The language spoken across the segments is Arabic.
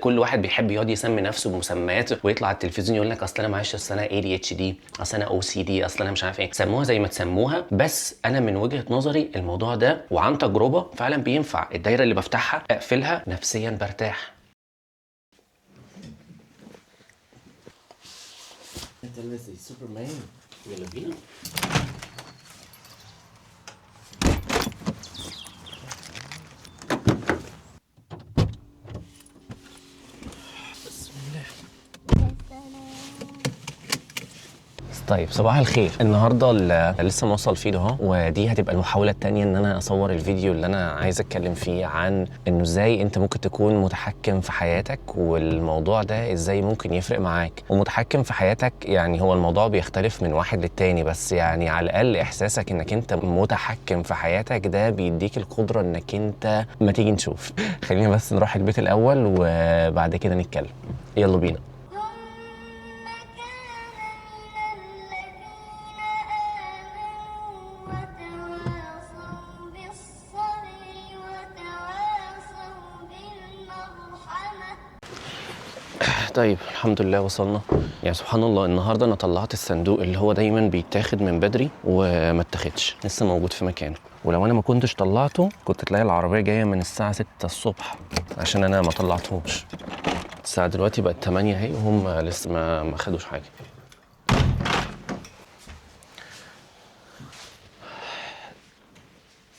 كل واحد بيحب يقعد يسمي نفسه بمسميات ويطلع على التلفزيون يقول لك اصل انا معلش، اصل انا ADHD، اصل انا OCD، اصل انا مش عارف ايه. سموها زي ما تسموها، بس انا من وجهة نظري الموضوع ده وعن تجربة فعلا بينفع. الدايرة اللي بفتحها اقفلها نفسيا برتاح. انت اللي زي سوبرمان. يلا بينا. بسم الله. طيب صباح الخير. النهارده لسه موصل فيه اهو، ودي هتبقى المحاوله الثانيه ان انا اصور الفيديو اللي انا عايز اتكلم فيه عن انه ازاي انت ممكن تكون متحكم في حياتك، والموضوع ده ازاي ممكن يفرق معاك. ومتحكم في حياتك يعني هو الموضوع بيختلف من واحد للتاني، بس يعني على الاقل احساسك انك انت متحكم في حياتك ده بيديك القدره انك انت ما تيجي نشوف. خلينا بس نروح البيت الاول وبعد كده نتكلم. يلا بينا. طيب الحمد لله وصلنا. يعني سبحان الله النهارده انا طلعت الصندوق اللي هو دايما بيتاخد من بدري وما اتاخدش، لسه موجود في مكانه. ولو انا ما كنتش طلعته كنت تلاقي العربيه جايه من الساعه 6 الصبح عشان انا ما طلعتهوش. الساعه دلوقتي بقت 8 اهي وهم لسه ما خدوش حاجه.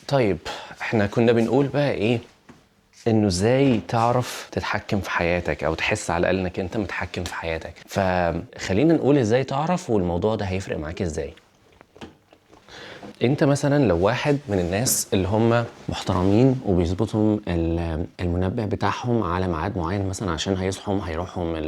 طيب احنا كنا بنقول بقى ايه؟ انه ازاي تعرف تتحكم في حياتك او تحس على الاقل انك انت متحكم في حياتك. فخلينا نقول ازاي تعرف والموضوع ده هيفرق معاك ازاي. انت مثلا لو واحد من الناس اللي هم محترمين وبيظبطوا المنبه بتاعهم على ميعاد معين، مثلا عشان هيروحوا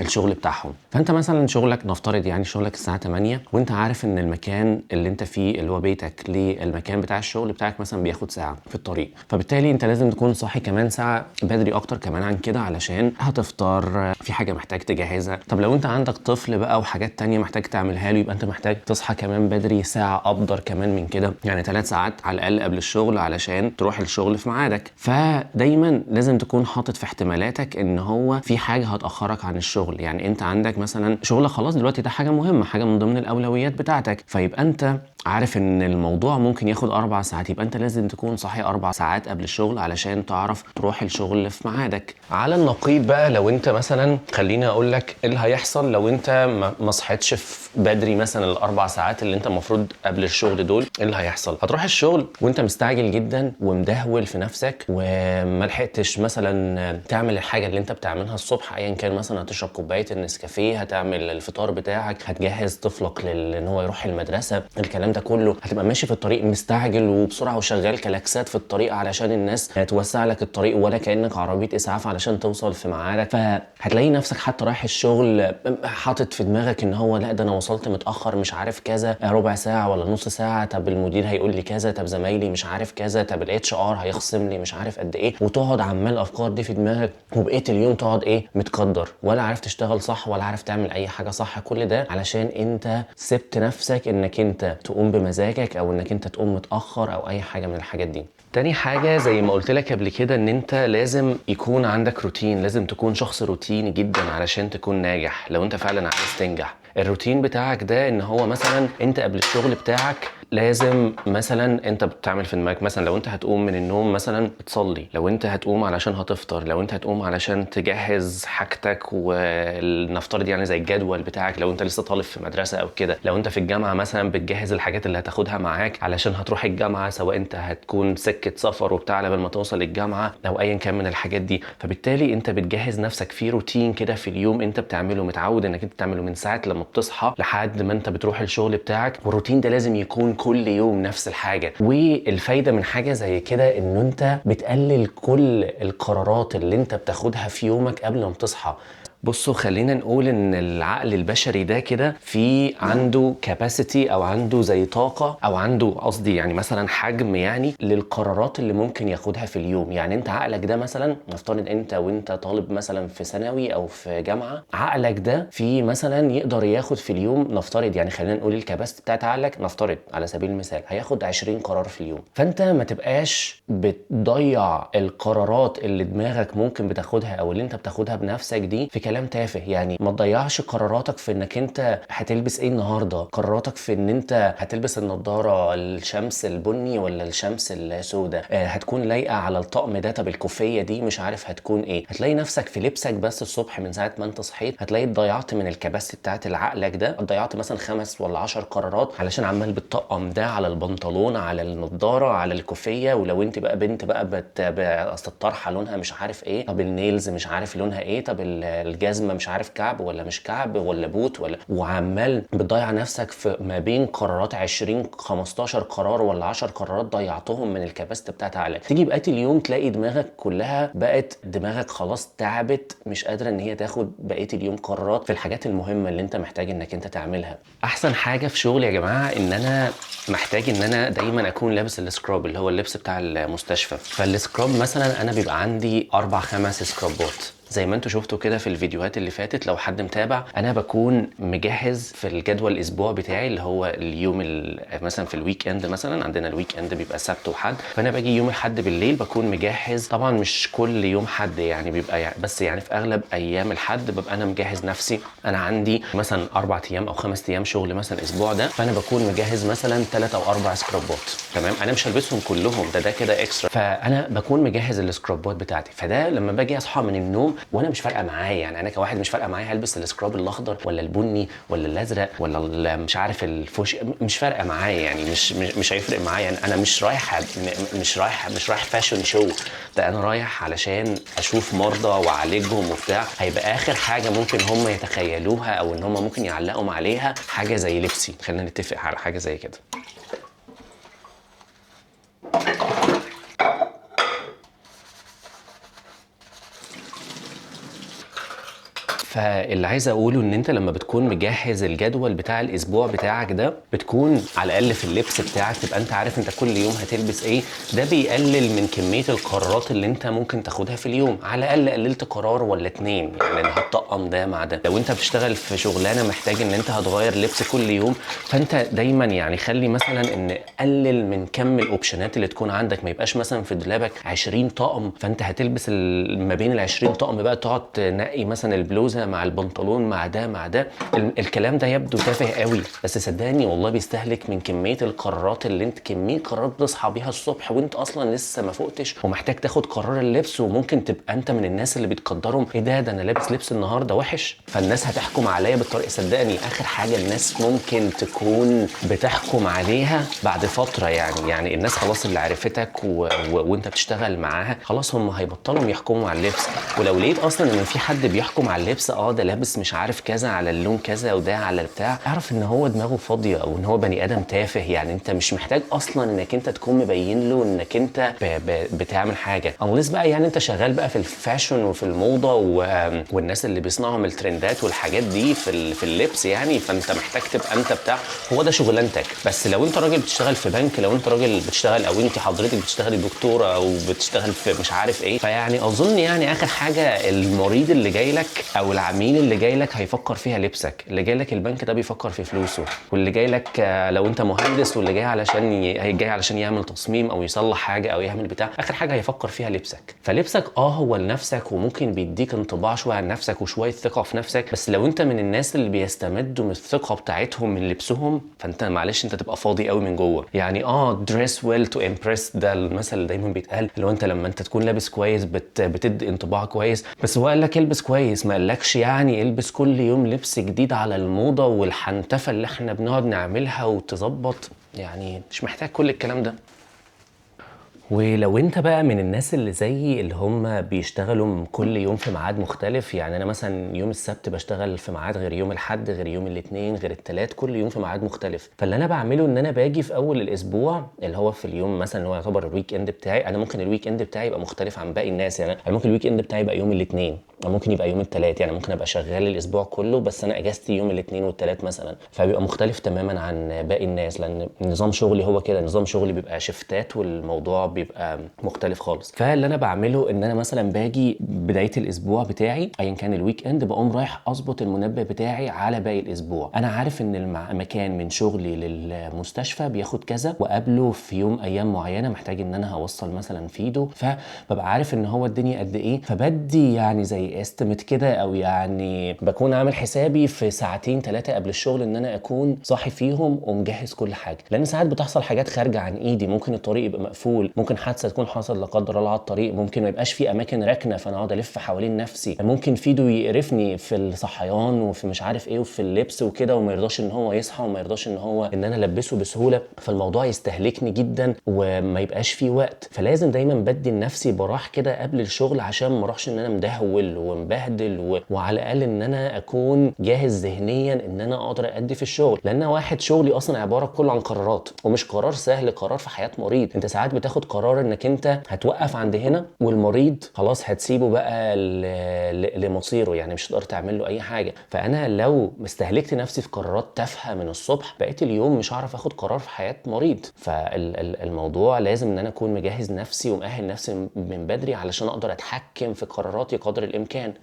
الشغل بتاعهم. فانت مثلا شغلك نفترض يعني شغلك الساعه 8 وانت عارف ان المكان اللي انت فيه اللي هو بيتك للمكان بتاع الشغل بتاعك مثلا بياخد ساعه في الطريق، فبالتالي انت لازم تكون صاحي كمان ساعه بدري اكتر كمان عن كده علشان هتفطر، في حاجه محتاج تجهزها. طب لو انت عندك طفل بقى وحاجات تانية محتاج تعملها له، يبقى انت محتاج تصحى كمان بدري ساعه ابدر كمان من كده، يعني 3 ساعات على الاقل قبل الشغل علشان تروح الشغل في ميعادك. فدايما لازم تكون حاطط في احتمالاتك ان هو في حاجه هتاخرك عن الشغل. يعني انت عندك مثلا شغلك خلاص دلوقتي ده حاجه مهمه، حاجه من ضمن الاولويات بتاعتك، فيبقى انت عارف ان الموضوع ممكن ياخد 4 ساعات، يبقى انت لازم تكون صاحي 4 ساعات قبل الشغل علشان تعرف تروح الشغل في ميعادك. على النقيض بقى لو انت مثلا، خليني اقول لك ايه اللي هيحصل لو انت ما صحيتش في بدري مثلا ال4 ساعات اللي انت المفروض قبل الشغل دول. ايه اللي هيحصل؟ هتروح الشغل وانت مستعجل جدا ومدهول في نفسك وما لحقتش مثلا تعمل الحاجه اللي انت بتعملها الصبح، ايا كان، مثلا هتشرب كوبايه النسكافيه، هتعمل الفطار بتاعك، هتجهز طفلك ان هو يروح المدرسه، الكلام ده كله. هتبقى ماشي في الطريق مستعجل وبسرعه وشغال كلاكسات في الطريق علشان الناس توسع لك الطريق ولا كانك عربيه اسعاف علشان توصل في ميعادك. فهتلاقي نفسك حتى رايح الشغل حاطط في دماغك ان هو لا ده انا وصلت متاخر مش عارف كذا، ربع ساعه ولا نص ساعه، طب المدير هيقول لي كذا، طب زمايلي مش عارف كذا، طب الHR هيخصم لي مش عارف قد ايه، وتقعد عمال الافكار دي في دماغك، وبقيه اليوم تقعد ايه؟ متقدر، ولا عارف تشتغل صح ولا عارف تعمل اي حاجه صح. كل ده علشان انت سبت نفسك انك انت تقوم بمزاجك او انك انت تقوم متاخر او اي حاجه من الحاجات دي. تاني حاجة زي ما قلت لك قبل كده ان انت لازم يكون عندك روتين، لازم تكون شخص روتيني جدا علشان تكون ناجح. لو انت فعلا عايز تنجح، الروتين بتاعك ده ان هو مثلا انت قبل الشغل بتاعك لازم مثلا انت بتعمل في دماغك مثلا لو انت هتقوم من النوم مثلا تصلي، لو انت هتقوم علشان هتفطر، لو انت هتقوم علشان تجهز حاجتك ونفترض يعني زي الجدول بتاعك لو انت لسه طالب في مدرسة او كده، لو انت في الجامعة مثلا بتجهز الحاجات اللي هتاخدها معاك علشان هتروح الجامعة، سواء انت هتكون سكة سفر وبتاع قبل ما توصل الجامعة او ايا كان من الحاجات دي. فبالتالي انت بتجهز نفسك في روتين كده في اليوم انت بتعمله، متعود انك انت تعمله من ساعة لما بتصحى لحد ما انت بتروح الشغل بتاعك، والروتين ده لازم يكون كل يوم نفس الحاجة. والفايدة من حاجة زي كده انه انت بتقلل كل القرارات اللي انت بتاخدها في يومك قبل ما تصحى. بصوا خلينا نقول ان العقل البشري ده كده في عنده كاباسيتي او عنده زي طاقه او عنده قصدي يعني مثلا حجم يعني للقرارات اللي ممكن ياخدها في اليوم. يعني انت عقلك ده مثلا نفترض انت وانت طالب مثلا في ثانوي او في جامعه، عقلك ده في مثلا يقدر ياخد في اليوم نفترض يعني خلينا نقول الكاباسيتي بتاعت عقلك نفترض على سبيل المثال هياخد 20 قرار في اليوم. فانت ما تبقاش بتضيع القرارات اللي دماغك ممكن بتاخدها او اللي انت بتاخدها بنفسك دي في كلام تافه. يعني ما تضيعش قراراتك في انك انت هتلبس ايه النهارده، قراراتك في ان انت هتلبس النضاره الشمس البني ولا الشمس السوداء، هتكون لايقه على الطقم ده، طب الكوفيه دي مش عارف هتكون ايه. هتلاقي نفسك في لبسك بس الصبح من ساعه ما انت صحيت هتلاقي ضيعت من الكباسيتي بتاعت العقلك ده، ضيعت مثلا 5 ولا 10 قرارات علشان عمال بتطقم ده على البنطلون على النضاره على الكوفيه. ولو انت بقى بنت بقى اصل الطرحه لونها مش عارف ايه، طب النيلز مش عارف لونها ايه، طب الجزمه مش عارف كعب ولا مش كعب ولا بوت ولا، وعمال بتضيع نفسك في ما بين قرارات 20 15 قرار ولا 10 قرارات ضيعتهم من الكباستة بتاعت عقلك. تيجي بقيه اليوم تلاقي دماغك كلها بقت دماغك خلاص تعبت مش قادره ان هي تاخد بقيه اليوم قرارات في الحاجات المهمه اللي انت محتاج انك انت تعملها. احسن حاجه في شغلي يا جماعه ان انا محتاج ان انا دايما اكون لابس السكراب اللي هو اللبس بتاع المستشفى. فالسكراب مثلا انا بيبقى عندي 4 5 سكرابات زي ما انتوا شفتوا كده في الفيديوهات اللي فاتت. لو حد متابع انا بكون مجهز في الجدول الاسبوع بتاعي اللي هو اليوم مثلا في الويك اند، مثلا عندنا الويك اند بيبقى سبت وحد، فانا باجي يوم الحد بالليل بكون مجهز. طبعا مش كل يوم حد يعني بيبقى يعني بس يعني في اغلب ايام الحد ببقى انا مجهز نفسي. انا عندي مثلا 4 ايام او 5 ايام شغل مثلا الاسبوع ده، فانا بكون مجهز مثلا 3 او 4 سكرابات. تمام، انا مش هلبسهم كلهم، ده كده اكسترا، فانا بكون مجهز السكرابات بتاعتي. فده لما باجي اصحى من النوم وانا مش فارقه معايا، يعني انا كواحد مش فارقه معايا هلبس السكراب الاخضر ولا البني ولا الازرق ولا مش عارف الفوش، مش فارقه معايا يعني مش هيفرق معايا. يعني انا مش رايح فاشن شو، ده انا رايح علشان اشوف مرضى واعالجهم وبتاع. هيبقى اخر حاجه ممكن هم يتخيلوها او ان هم ممكن يعلقوا عليها حاجه زي لبسي. خلينا نتفق على حاجه زي كده. فاللي عايز اقوله ان انت لما بتكون مجهز الجدول بتاع الاسبوع بتاعك ده بتكون على الاقل في اللبس بتاعك تبقى انت عارف انت كل يوم هتلبس ايه. ده بيقلل من كميه القرارات اللي انت ممكن تاخدها في اليوم. على الاقل قللت قرار ولا 2 يعني هتطقم ده مع ده. لو انت بتشتغل في شغلانه محتاج ان انت هتغير لبس كل يوم، فانت دايما يعني خلي مثلا ان قلل من كم الاوبشنات اللي تكون عندك. ما يبقاش مثلا في دولابك 20 طقم فانت هتلبس ما بين ال 20 طقم بقى تقعد تنقي مثلا البلوزه مع البنطلون مع ده. الكلام ده يبدو تافه قوي، بس صدقني والله بيستهلك من كميه القرارات اللي انت كميه قرارات بتصحى بيها الصبح وانت اصلا لسه ما فوقتش ومحتاج تاخد قرار اللبس. وممكن تبقى انت من الناس اللي بتقدرهم ايه ده انا لابس لبس النهارده وحش، فالناس هتحكم عليا بالطريقه. صدقني اخر حاجه الناس ممكن تكون بتحكم عليها بعد فتره، يعني الناس خلاص اللي عرفتك وانت بتشتغل معاها خلاص هم هيبطلوا يحكموا على اللبس. ولو لقيت اصلا ان في حد بيحكم على اللبس ده لابس مش عارف كذا على اللون كذا وده على البتاع، اعرف ان هو دماغه فاضيه او ان هو بني ادم تافه. يعني انت مش محتاج اصلا انك انت تكون مبين له انك انت بتعمل حاجه unless بقى يعني انت شغال بقى في الفاشن وفي الموضه والناس اللي بيصنعوا الترندات والحاجات دي في اللبس يعني، فانت محتاج تبقى انت بتاع هو ده شغلانتك. بس لو انت راجل بتشتغل في بنك، لو انت راجل بتشتغل او انت حضرتك بتشتغلي دكتوره او بتشتغل في مش عارف ايه، فيعني اظن يعني اخر حاجه المريض اللي جاي لك او العميل اللي جاي لك هيفكر فيها لبسك. اللي جاي لك البنك ده بيفكر في فلوسه، واللي جاي لك لو انت مهندس واللي جاي علشان يعمل تصميم او يصلح حاجه او يعمل بتاع، اخر حاجه هيفكر فيها لبسك. فلبسك هو لنفسك وممكن بيديك انطباع شويه عن نفسك وشويه ثقه في نفسك. بس لو انت من الناس اللي بيستمدوا من الثقه بتاعتهم من لبسهم، فانت معلش انت تبقى فاضي قوي من جوه. يعني dress well to impress، ده المثل اللي دايما بيتقال. لو انت لما انت تكون لابس كويس بتدي انطباع كويس. بس هو قال لك البس كويس، ما قالكش يعني البس كل يوم لبس جديد على الموضه والحنتفه اللي احنا بنقعد نعملها وتظبط. يعني مش محتاج كل الكلام ده. ولو انت بقى من الناس اللي زي اللي هم بيشتغلوا كل يوم في ميعاد مختلف، يعني انا مثلا يوم السبت بشتغل في ميعاد غير يوم الاحد غير يوم الاثنين غير الثلاث، كل يوم في ميعاد مختلف. فاللي انا بعمله ان انا باجي في اول الاسبوع اللي هو في اليوم مثلا اللي هو يعتبر الويك اند بتاعي. انا ممكن الويك اند بتاعي يبقى مختلف عن باقي الناس، يعني انا ممكن الويك اند بتاعي يبقى يوم الاثنين ممكن يبقى يوم الثلاث، يعني ممكن ابقى شغال الاسبوع كله بس انا اجازتي يوم الاثنين والثلاث مثلا، فبيبقى مختلف تماما عن باقي الناس، لان نظام شغلي هو كده، نظام شغلي بيبقى شفتات والموضوع بيبقى مختلف خالص. فاللي انا بعمله ان انا مثلا باجي بدايه الاسبوع بتاعي ايا كان الويك اند، بقوم رايح اظبط المنبه بتاعي على باقي الاسبوع. انا عارف ان المكان من شغلي للمستشفى بياخد كذا، وقبله في يوم ايام معينه محتاج ان انا هوصل مثلا فيدو، فببقى عارف ان هو الدنيا قد ايه، فبدي يعني زي استيميت كده، او يعني بكون عامل حسابي في ساعتين 3 قبل الشغل ان انا اكون صاحي فيهم ومجهز كل حاجه. لان ساعات بتحصل حاجات خارجه عن ايدي، ممكن الطريق يبقى مقفول، ممكن حادثه تكون حصل لا قدر الله على الطريق، ممكن ما يبقاش في اماكن ركنه فانا اقعد الف حوالين نفسي، ممكن فيدو يقرفني في الصحيان وفي مش عارف ايه وفي اللبس وكده، وما يرضاش ان هو يصحى وما يرضاش ان انا البسه بسهوله، فالموضوع يستهلكني جدا وما يبقاش فيه وقت. فلازم دايما بدي لنفسي براح كده قبل الشغل عشان ما اروحش ان انا مدهول ومبهدل وعلى الاقل ان انا اكون جاهز ذهنيا ان انا اقدر ادي في الشغل. لان واحد شغلي اصلا عباره كله عن قرارات، ومش قرار سهل، قرار في حياه مريض. انت ساعات بتاخد قرار انك انت هتوقف عند هنا والمريض خلاص هتسيبه بقى لمصيره، يعني مش هتقدر تعمل له اي حاجه. فانا لو استهلكت نفسي في قرارات تافهه من الصبح، بقيت اليوم مش هعرف اخد قرار في حياه مريض. فالموضوع لازم ان انا اكون مجهز نفسي ومؤهل نفسي من بدري علشان اقدر اتحكم في قراراتي قدر الامكان.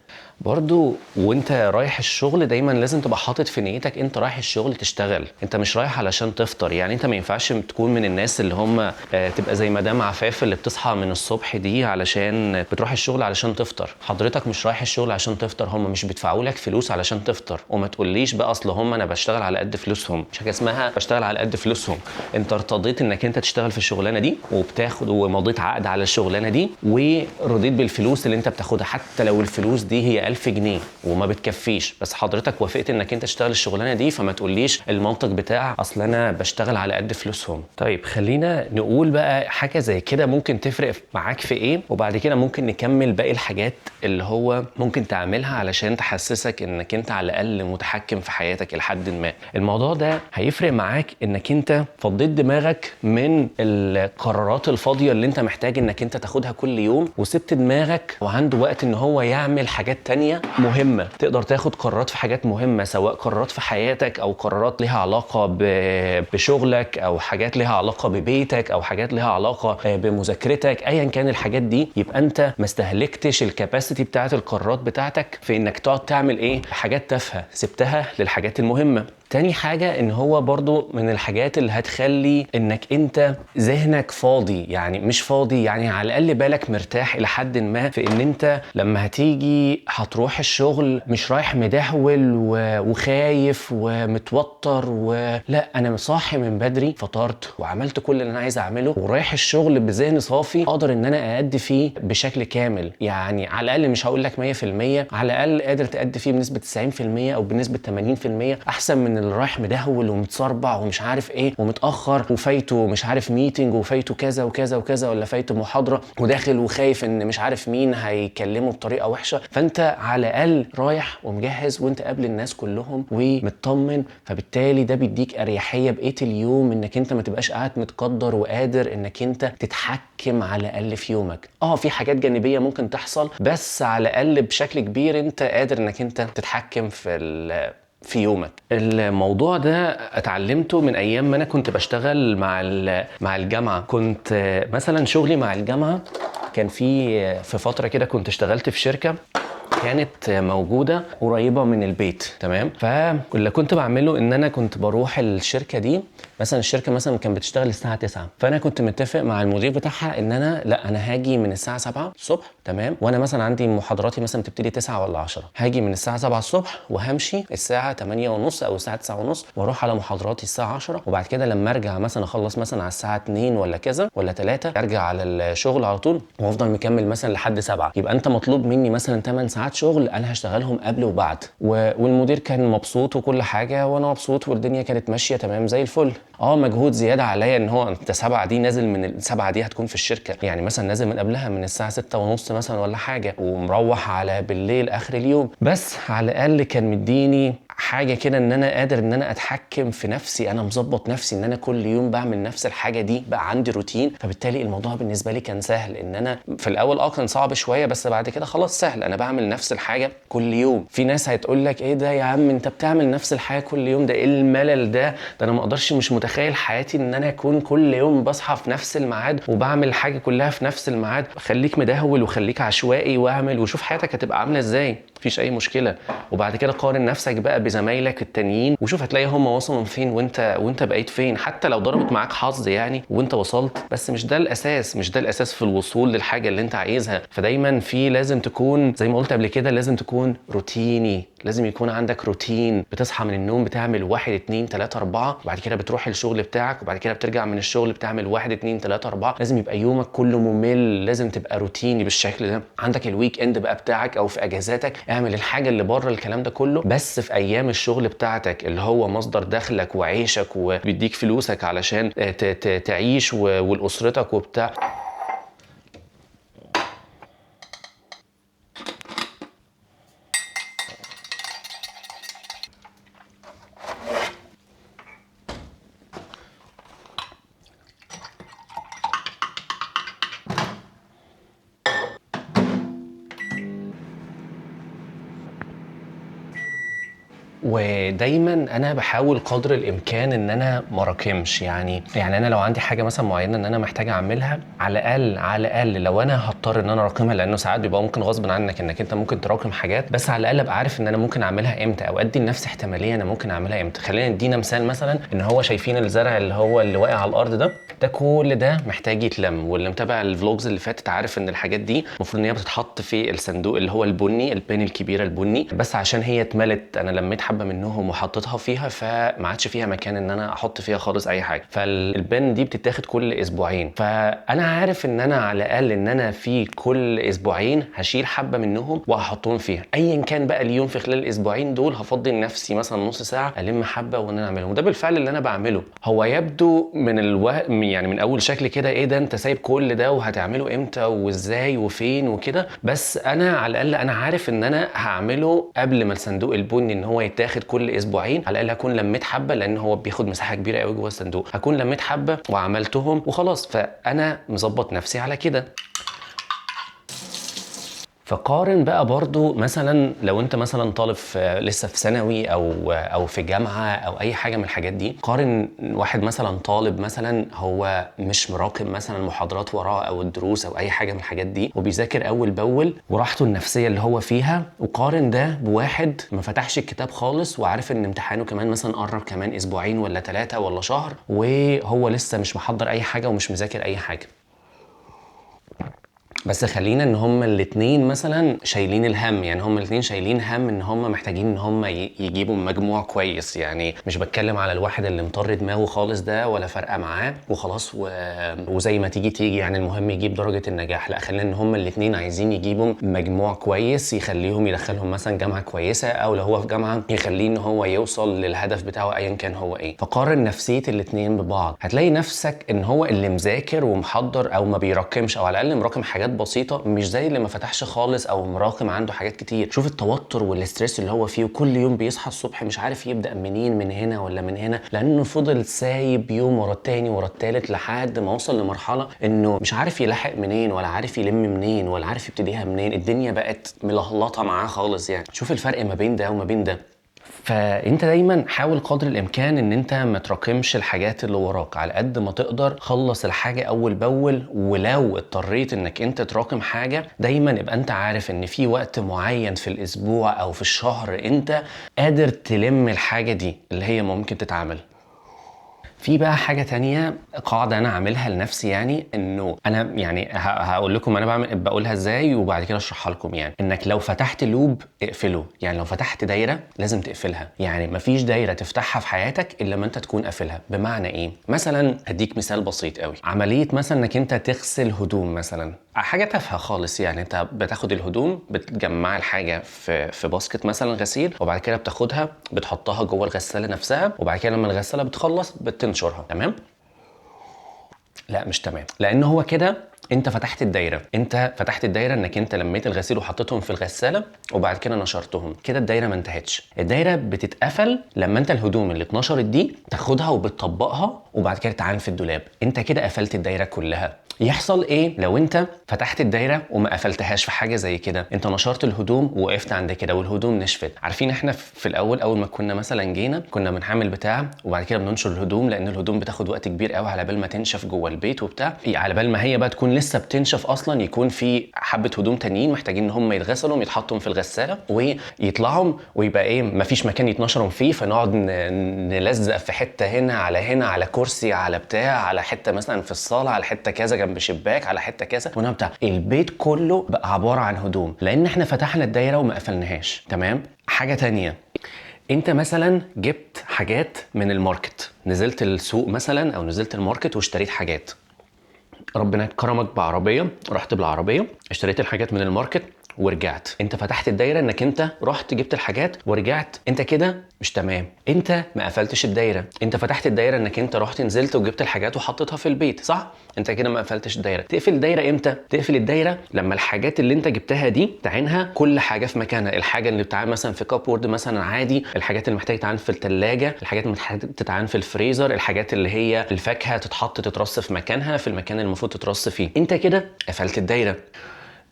برضو وانت رايح الشغل دايما لازم تبقى حاطط في نيتك انت رايح الشغل تشتغل، انت مش رايح علشان تفطر. يعني انت ما ينفعش تكون من الناس اللي هم تبقى زي مدام عفاف اللي بتصحى من الصبح دي علشان بتروح الشغل علشان تفطر. حضرتك مش رايح الشغل عشان تفطر، هم مش بيدفعوا لك فلوس علشان تفطر. وما تقوليش بقى اصل هم انا بشتغل على قد فلوسهم، مش حاجه اسمها بشتغل على قد فلوسهم. انت ارتضيت انك انت تشتغل في الشغلانه دي وبتاخد ومضيت عقد على الشغلانه دي ورضيت بالفلوس اللي انت بتاخدها، حتى لو الفلوس دي هي 1000 جنيه وما بتكفيش، بس حضرتك وافقت انك انت تشتغل الشغلانه دي. فما تقوليش المنطق بتاع اصل انا بشتغل على قد فلوسهم. طيب خلينا نقول بقى حاجه زي كده ممكن تفرق معاك في ايه، وبعد كده ممكن نكمل باقي الحاجات اللي هو ممكن تعملها علشان تحسسك انك انت على الاقل متحكم في حياتك لحد ما. الموضوع ده هيفرق معاك انك انت فضيت دماغك من القرارات الفاضيه اللي انت محتاج انك انت تاخدها كل يوم، وسبت دماغك وعنده وقت ان هو يعمل حاجات تانية مهمه، تقدر تاخد قرارات في حاجات مهمه، سواء قرارات في حياتك او قرارات لها علاقه بشغلك او حاجات لها علاقه ببيتك او حاجات لها علاقه بمذاكرتك، ايا كان الحاجات دي. يبقى انت ما استهلكتش الكاباسيتي بتاعت القرارات بتاعتك في انك تقعد تعمل ايه حاجات تافهه، سبتها للحاجات المهمه. تاني حاجة ان هو برضو من الحاجات اللي هتخلي انك انت ذهنك فاضي، يعني مش فاضي يعني على الاقل بالك مرتاح الى حد ما، في ان انت لما هتيجي هتروح الشغل مش رايح مدهول وخايف ومتوتر لا، انا صاحي من بدري، فطرت وعملت كل اللي انا عايز اعمله ورايح الشغل بذهن صافي اقدر ان انا اادي فيه بشكل كامل. يعني على الاقل مش هقول لك 100%، على الاقل قادر تادي فيه بنسبة 90% او بنسبة 80%، احسن من اللي رايح مدهول ومتصربع ومش عارف ايه ومتاخر وفايته مش عارف ميتنج وفايته كذا وكذا وكذا، ولا فايته محاضره وداخل وخايف ان مش عارف مين هيكلمه بطريقه وحشه. فانت على الاقل رايح ومجهز وانت قبل الناس كلهم ومطمن، فبالتالي ده بيديك اريحيه بقيه اليوم انك انت ما تبقاش قاعد متقدر وقادر انك انت تتحكم على الاقل في يومك. في حاجات جانبيه ممكن تحصل، بس على الاقل بشكل كبير انت قادر انك انت تتحكم في يومك. الموضوع ده اتعلمته من ايام ما انا كنت بشتغل مع الجامعه. كنت مثلا شغلي مع الجامعه كان في فتره كده كنت اشتغلت في شركه كانت موجودة قريبة من البيت، تمام؟ فاللي كنت بعمله ان انا كنت بروح الشركة دي، مثلا الشركة مثلا كانت بتشتغل الساعة 9، فانا كنت متفق مع المدير بتاعها ان انا هاجي من الساعة 7 الصبح، تمام؟ وانا مثلا عندي محاضراتي مثلا بتبتدي 9 ولا 10، هاجي من الساعة 7 الصبح وهمشي الساعة 8 ونص او الساعة 9 ونص واروح على محاضراتي الساعة 10، وبعد كده لما ارجع مثلا اخلص مثلا على الساعة 2 ولا كذا ولا 3 ارجع على الشغل على طول وافضل مكمل مثلا لحد 7. يبقى انت مطلوب مني مثلا 8 ساعات شغل انا هشتغلهم قبل وبعد، والمدير كان مبسوط وكل حاجه وانا مبسوط والدنيا كانت ماشيه تمام زي الفل. مجهود زياده عليا ان هو انت 7 دي نازل من ال7 دي هتكون في الشركه، يعني مثلا نازل من قبلها من الساعه 6 ونص مثلا ولا حاجه، ومروح على بالليل اخر اليوم، بس على الاقل كان مديني حاجه كده ان انا قادر ان انا اتحكم في نفسي، انا مظبط نفسي ان انا كل يوم بعمل نفس الحاجه دي، بقى عندي روتين. فبالتالي الموضوع بالنسبه لي كان سهل، ان انا في الاول كان صعب شويه، بس بعد كده خلاص سهل، انا بعمل نفس الحاجه كل يوم. في ناس هتقول لك ايه ده يا عم انت بتعمل نفس الحاجه كل يوم، ده ايه الملل ده انا ما اقدرش، مش متخيل حياتي ان انا اكون كل يوم بصحى في نفس الميعاد وبعمل الحاجه كلها في نفس الميعاد. خليك مدهول وخليك عشوائي واعمل وشوف حياتك هتبقى عامله ازاي، مفيش اي مشكله. وبعد كده قارن نفسك بقى بزمايلك التانيين وشوف هتلاقي هم وصلوا فين وانت بقيت فين، حتى لو ضربت معاك حظ يعني وانت وصلت، بس مش ده الاساس، مش ده الاساس في الوصول للحاجه اللي انت عايزها. فدايما لازم تكون زي ما قلت قبل كده، لازم تكون روتيني، لازم يكون عندك روتين. بتصحى من النوم بتعمل 1 2 3 4، وبعد كده بتروح الشغل بتاعك، وبعد كده بترجع من الشغل بتعمل 1 2 3 4. لازم يبقى يومك كله ممل، لازم تبقى روتيني بالشكل ده. عندك الويك اند بقى بتاعك او في اجازاتك اعمل الحاجه اللي بره الكلام ده كله، بس في ايام الشغل بتاعتك اللي هو مصدر دخلك وعيشك وبيديك فلوسك علشان تعيش ولاسرتك وبتاع. ودايما انا بحاول قدر الامكان ان انا ما اراكمش، يعني انا لو عندي حاجه مثلا معينه ان انا محتاج اعملها، على الاقل لو انا هضطر ان انا اراكمها، لانه ساعات بيبقى ممكن غصب عنك انك انت ممكن تراكم حاجات، بس على الاقل ابقى عارف ان انا ممكن اعملها امتى، او ادي لنفسي احتماليه انا ممكن اعملها امتى. خلينا ندينا مثال، مثلا ان هو شايفين الزرع اللي واقع على الارض ده كل ده محتاج يتلم، واللي متابع الفلوجز اللي فاتت عارف ان الحاجات دي المفروض ان هي بتتحط في الصندوق اللي هو البني، البين الكبيره البني، بس عشان هي اتملت انا لميت حبه منهم وحطيتها فيها، فما عادش فيها مكان ان انا احط فيها خالص اي حاجه. فالبن دي بتتاخد كل اسبوعين، فانا عارف ان انا على الاقل ان انا في كل اسبوعين هشيل حبه منهم وهحطهم فيها، ايا كان بقى اليوم في خلال الاسبوعين دول هفضي لنفسي مثلا نص ساعه الم حبه وان انا اعملهم. وده بالفعل اللي انا بعمله. هو يبدو يعني من اول شكل كده ايه ده انت سايب كل ده وهتعمله امتى وازاي وفين وكده، بس انا على الاقل انا عارف ان انا هعمله قبل ما الصندوق البني ان هو يتاخد كل اسبوعين، على الاقل هكون لميت حبه، لان هو بياخد مساحه كبيره قوي جوه الصندوق، هكون لميت حبه وعملتهم وخلاص، فانا مظبط نفسي على كده. فقارن بقى برضو مثلا لو انت مثلا طالب لسه في ثانوي او في جامعه او اي حاجه من الحاجات دي، قارن واحد مثلا طالب مثلا هو مش مراقب مثلا المحاضرات وراه او الدروس او اي حاجه من الحاجات دي، وبيذاكر اول باول وراحته النفسيه اللي هو فيها، وقارن ده بواحد ما فتحش الكتاب خالص وعارف ان امتحانه كمان مثلا قرب كمان اسبوعين ولا 3 ولا شهر، وهو لسه مش محضر اي حاجه ومش مذاكر اي حاجه. بس خلينا ان هما الاتنين مثلا شايلين الهم، يعني هما الاتنين شايلين هم ان هما محتاجين ان هما يجيبوا مجموع كويس. يعني مش بتكلم على الواحد اللي مطر دماغه خالص ده ولا فارقه معاه وخلاص وزي ما تيجي يعني المهم يجيب درجه النجاح، لا خلينا ان هما الاتنين عايزين يجيبوا مجموع كويس يدخلهم مثلا جامعه كويسه، او لو هو في جامعه يخليه ان هو يوصل للهدف بتاعه ايا كان هو ايه. فقارن نفسيه الاتنين ببعض، هتلاقي نفسك ان هو اللي مذاكر ومحضر او ما بيراكمش، او على الاقل مراكم حاجات بسيطه، مش زي اللي ما فتحش خالص او مراكم عنده حاجات كتير. شوف التوتر والاسترس اللي هو فيه، وكل يوم بيصحى الصبح مش عارف يبدا منين، من هنا ولا من هنا، لانه فضل سايب يوم ورا التاني ورا التالت لحد ما وصل لمرحله انه مش عارف يلحق منين ولا عارف يلم منين ولا عارف يبتديها منين. الدنيا بقت ملهلطه معاه خالص. يعني شوف الفرق ما بين ده وما بين ده. فانت دايما حاول قدر الامكان ان انت ما تراكمش الحاجات اللي وراك، على قد ما تقدر خلص الحاجه اول باول. ولو اضطريت انك انت تراكم حاجه، دايما يبقى انت عارف ان في وقت معين في الاسبوع او في الشهر انت قادر تلم الحاجه دي اللي هي ممكن تتعمل. في بقى حاجة تانية، قاعدة أنا عاملها لنفسي، يعني إنه أنا يعني هقول لكم أنا بقولها إزاي وبعد كده أشرحها لكم. يعني إنك لو فتحت لوب اقفله، يعني لو فتحت دايرة لازم تقفلها، يعني مفيش دايرة تفتحها في حياتك إلا ما أنت تكون قافلها. بمعنى إيه؟ مثلا هديك مثال بسيط قوي، عملية مثلا إنك أنت تغسل هدوم مثلا، حاجة تافهة خالص. يعني أنت بتاخد الهدوم بتجمع الحاجة في باسكت مثلا غسيل، وبعد كده بتاخدها بتحطها جوه الغسالة نفسها، وبعد كده لما الغسالة بتخلص بتنشرها. تمام؟ لا مش تمام، لان هو كده انت فتحت الدايره، انك انت لميت الغسيل وحطيتهم في الغساله وبعد كده نشرتهم، كده الدايره ما انتهتش. الدايره بتتقفل لما انت الهدوم اللي اتنشرت دي تاخدها وبتطبقها وبعد كده تعان في الدولاب. انت كده قفلت الدايره كلها. يحصل ايه لو انت فتحت الدايره وما قفلتهاش في حاجه زي كده؟ انت نشرت الهدوم ووقفت عند كده والهدوم نشفت. عارفين احنا في الاول اول ما كنا مثلا جينا كنا بنحمل بتاع وبعد كده بننشر الهدوم، لان الهدوم بتاخد وقت كبير قوي على بال ما تنشف جوه البيت وبتاع، على بال ما هي بقى تكون لسه بتنشف اصلا يكون في حبه هدوم تانيين محتاجين ان هم يتغسلوا يتحطوا في الغساله ويطلعوا ويبقى ايه مفيش مكان يتنشروا فيه، فنقعد نلزق في حته هنا على كرسي على بتاع على حته مثلا في الصاله على حته كذا جنب شباك على حته كذا بتاع. البيت كله بقى عباره عن هدوم لان احنا فتحنا الدايره وما قفلناهاش. تمام. حاجه تانية، انت مثلا جبت حاجات من الماركت، نزلت السوق مثلا او نزلت الماركت واشتريت حاجات، ربنا كرمك بعربيه، رحت بالعربيه اشتريت الحاجات من الماركت ورجعت. انت فتحت الدايره انك انت رحت جبت الحاجات ورجعت، انت كده مش تمام، انت ما قفلتش الدايره. انت فتحت الدايره انك انت رحت نزلت وجبت الحاجات وحطيتها في البيت، صح؟ انت كده ما قفلتش الدايره. تقفل الدايره امتى؟ تقفل الدايره لما الحاجات اللي انت جبتها دي تعينها كل حاجه في مكانها. الحاجه اللي بتتعان مثلا في كابورد مثلا عادي، الحاجات اللي محتاجه تتعان في الثلاجه، الحاجات اللي محتاجه تتعان في الفريزر، الحاجات اللي هي الفاكهه تتحط تترص في مكانها في المكان اللي المفروض تترص فيه. انت كده قفلت الدايره.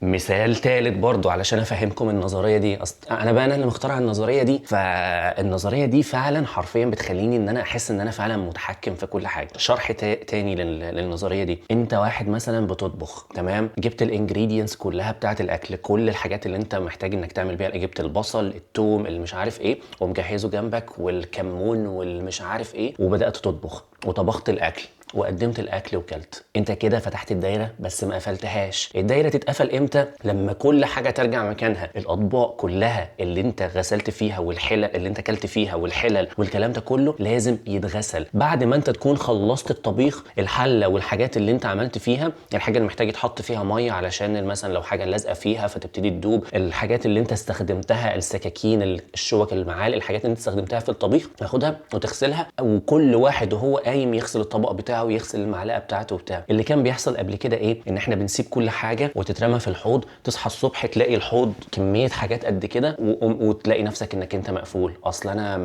مثال ثالث برضو علشان افهمكم النظريه دي، انا اللي مخترع النظريه دي، فالنظريه دي فعلا حرفيا بتخليني ان انا احس ان انا فعلا متحكم في كل حاجه. شرح تاني للنظريه دي، انت واحد مثلا بتطبخ، تمام، جبت الانجريدينتس كلها بتاعه الاكل، كل الحاجات اللي انت محتاج انك تعمل بيها، جبت البصل الثوم اللي مش عارف ايه ومجهزه جنبك والكمون والمش عارف ايه، وبدات تطبخ وطبخت الاكل وقدمت الاكل وكلت. انت كده فتحت الدايره بس ما قفلتهاش. الدايره تتقفل امتى؟ لما كل حاجه ترجع مكانها. الاطباق كلها اللي انت غسلت فيها والحلل اللي انت كلت فيها والحلل والكلام ده كله لازم يتغسل بعد ما انت تكون خلصت الطبيخ. الحله والحاجات اللي انت عملت فيها، الحاجه اللي محتاج يتحط فيها ميه علشان مثلا لو حاجه لازقه فيها فتبتدي تدوب، الحاجات اللي انت استخدمتها، السكاكين، الشوك، المعالق، الحاجات اللي انت استخدمتها في الطبيخ تاخدها وتغسلها، وكل واحد وهو قايم يغسل الطبق بتاعه ويغسل المعلقه بتاعته وبتاع. اللي كان بيحصل قبل كده ايه؟ ان احنا بنسيب كل حاجه وتترمى في الحوض، تصحى الصبح تلاقي الحوض كميه حاجات قد كده وتلاقي نفسك انك انت مقفول. اصل انا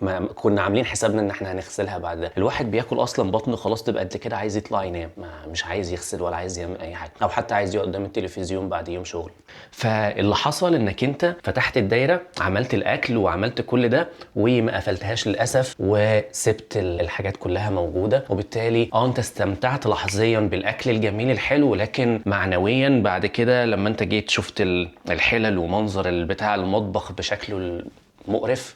ما كنا عاملين حسابنا ان احنا هنغسلها بعد ده. الواحد بياكل اصلا بطنه خلاص تبقى قد كده عايز يطلع ينام، مش عايز يغسل ولا عايز يعمل اي حاجه، او حتى عايز يقعد قدام التلفزيون بعد يوم شغل. فاللي حصل انك انت فتحت الدايره، عملت الاكل وعملت كل ده وما قفلتهاش للاسف، وسبت الحاجات كلها موجوده، وبالتالي انت استمتعت لحظيا بالاكل الجميل الحلو، لكن معنويا بعد كده لما انت جيت شفت الحلل ومنظر بتاع المطبخ بشكله المقرف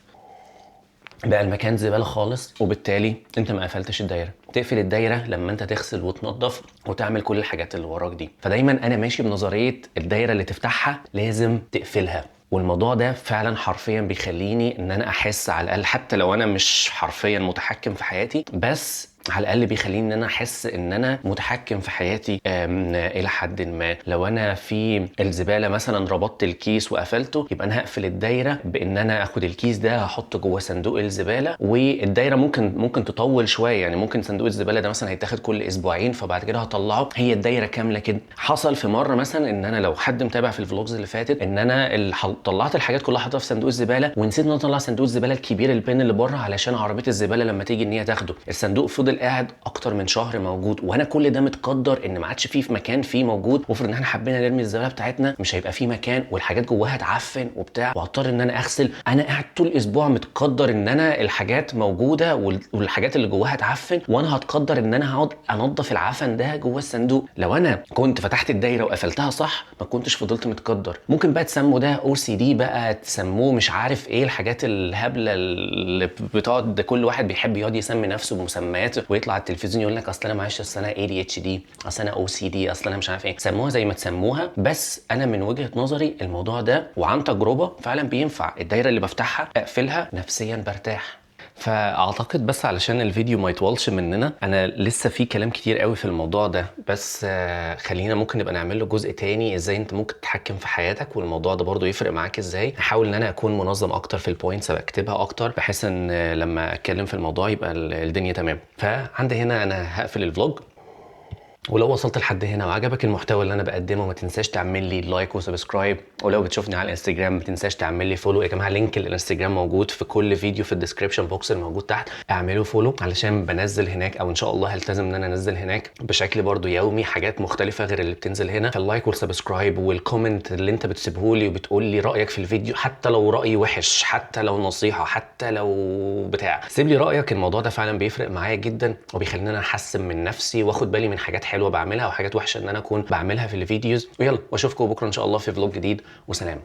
بقى المكان زباله خالص، وبالتالي انت ما قفلتش الدايره. تقفل الدايره لما انت تغسل وتنظف وتعمل كل الحاجات اللي وراك دي. فدايما انا ماشي بنظريه الدايره اللي تفتحها لازم تقفلها. والموضوع ده فعلا حرفيا بيخليني ان انا احس على الاقل، حتى لو انا مش حرفيا متحكم في حياتي، بس على الاقل بيخليني ان انا احس ان انا متحكم في حياتي الى حد ما. لو انا في الزباله مثلا ربطت الكيس وقفلته، يبقى انا هقفل الدايره بان انا اخد الكيس ده هحطه جوه صندوق الزباله، والدايره ممكن تطول شويه، يعني ممكن صندوق الزباله ده مثلا هيتاخد كل اسبوعين فبعد كده هطلعه. هي الدايره كامله كده. حصل في مره مثلا ان انا لو حد متابع في الفلوجز اللي فاتت ان انا طلعت الحاجات كلها حطيتها في صندوق الزباله ونسيت ان انا اطلع صندوق الزباله الكبير البين اللي بره علشان عربيه الزباله لما تيجي ان هي تاخده. الصندوق فضل قاعد اكتر من شهر موجود، وانا كل ده متقدر ان ما عادش فيه في مكان فيه موجود، وافرض ان احنا حبينا نرمي الزباله بتاعتنا مش هيبقى فيه مكان والحاجات جواها تعفن وبتاع، وهضطر ان انا اغسل. انا قاعد طول اسبوع متقدر ان انا الحاجات موجوده والحاجات اللي جواها تعفن، وانا هتقدر ان انا هقعد انضف العفن ده جوه الصندوق. لو انا كنت فتحت الدايره وقفلتها صح ما كنتش فضلت متقدر. ممكن بقى تسموا ده OCD بقى، تسموه مش عارف ايه الحاجات الهبله اللي بتقعد كل واحد بيحب يقعد يسمي نفسه بمسميات ويطلع على التلفزيون يقول لك اصل انا معلش اصل انا ADHD، اصل انا OCD، اصل انا مش عارف ايه. سموها زي ما تسموها، بس انا من وجهه نظري الموضوع ده وعن تجربه فعلا بينفع. الدايره اللي بفتحها اقفلها نفسيا برتاح. فاعتقد بس علشان الفيديو ما يطولش مننا، انا لسه في كلام كتير قوي في الموضوع ده، بس خلينا ممكن نبقى نعمل له جزء تاني ازاي انت ممكن تتحكم في حياتك والموضوع ده برضو يفرق معاك ازاي. هحاول ان انا اكون منظم اكتر في البوينتس، اكتبها اكتر بحيث ان لما اتكلم في الموضوع يبقى الدنيا تمام. فعندي هنا انا هقفل الفلوج ولو وصلت لحد هنا وعجبك المحتوى اللي انا بقدمه، ما تنساش تعمل لي لايك وسبسكرايب. ولو بتشوفني على الانستجرام ما تنساش تعمل لي فولو. يا جماعه لينك الانستجرام موجود في كل فيديو في الديسكربشن بوكس الموجود تحت، اعملوا فولو علشان بنزل هناك، او ان شاء الله هلتزم ان انا انزل هناك بشكل برضو يومي حاجات مختلفه غير اللي بتنزل هنا. فاللايك والسبسكرايب والكومنت اللي انت بتسيبه لي وبتقول لي رايك في الفيديو، حتى لو راي وحش، حتى لو نصيحه، حتى لو بتاع، سيب لي رايك. الموضوع ده فعلا بيفرق معايا جدا وبيخليني انا احسن من نفسي واخد بالي من حاجات حلوه بعملها وحاجات وحشه ان انا اكون بعملها في الفيديوز. ويلا واشوفكم بكره ان شاء الله في فلوج جديد، وسلام.